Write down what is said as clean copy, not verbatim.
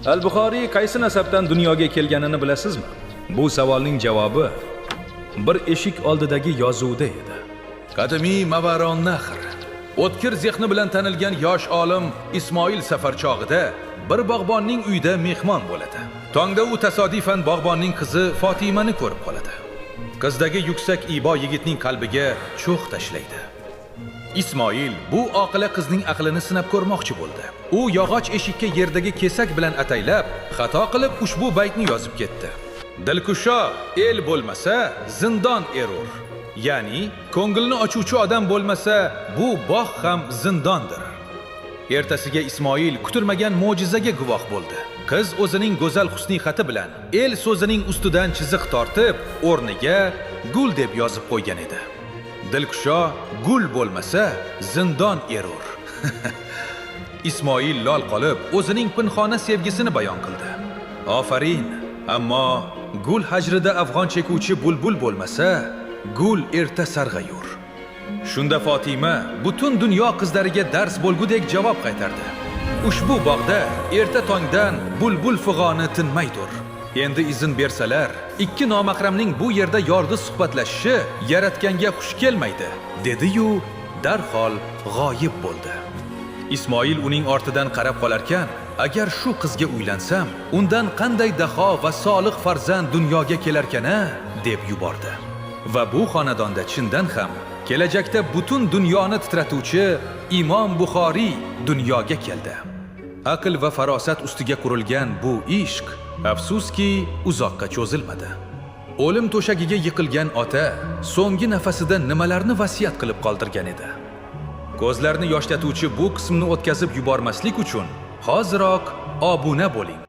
Al-Buxoriy qaysi nasabdan dunyoga kelganini bilasizmi? Bu savolning javobi bir eshik oldidagi yozuvda edi. Qadimiy Mavaron Nahr. O'tkir zehni bilan tanilgan yosh olim Ismoil safar chog'ida bir bog'bonning uyida mehmon bo'ladi. Tongda u tasodifan bog'bonning qizi Fotimani ko'rib qoladi. Qizdagi yuksak ibo yigitning qalbiga cho'g' tashlaydi. Ismoil bu oqila qizning aqlini sinab ko'rmoqchi bo'ldi. U yog'och eshikka yerdagi kesak bilan ataylab, xato qilib ushbu baytni yozib ketdi. Dilkusho el bo'lmasa, zindon erur. Ya'ni, ko'ngilni ochuvchi odam bo'lmasa, bu bog' ham zindondir. Ertasiga Ismoil kutilmagan mo'jizaga guvoh bo'ldi. Qiz o'zining go'zal husniy xati bilan el so'zining ustidan chiziq tortib, o'rniga gul deb yozib qo'ygan edi. Dilkusho gul bo'lmasa, zindon erur. Ismoil lol qolib, o'zining pinhona sevgisini bayon qildi. Ofarin, ammo gul hajrida afg'on chekuvchi bulbul bo'lmasa, gul erta sarg'ayur. Shunda Fotima butun dunyo qizlariga dars bo'lgudek javob qaytardi. Ushbu bog'da erta tongdan bulbul fig'oni tinmaydir. Endi izn bersalar, ikki nomahramning bu yerda yordi suhbatlashishi yaratganga xush kelmaydi, dedi-yu, darhol g'oyib bo'ldi. Ismoil uning ortidan qarab qolarkan, agar shu qizga uylansam, undan qanday daho va solih farzand dunyoga kelarkan-a, deb yubordi. Va bu xonadonda chindan ham kelajakda butun dunyoni titratuvchi Imom Buxoriy dunyoga keldi. Aql va farosat ustiga qurilgan bu ishq afsuski uzoqqa cho'zilmadi. O'lim to'shagiga yiqilgan ota so'nggi nafasida nimalarni vasiyat qilib qoldirgan edi? Ko'zlarni yoshlatuvchi bu qismni o'tkazib yubormaslik uchun hoziroq obuna bo'ling.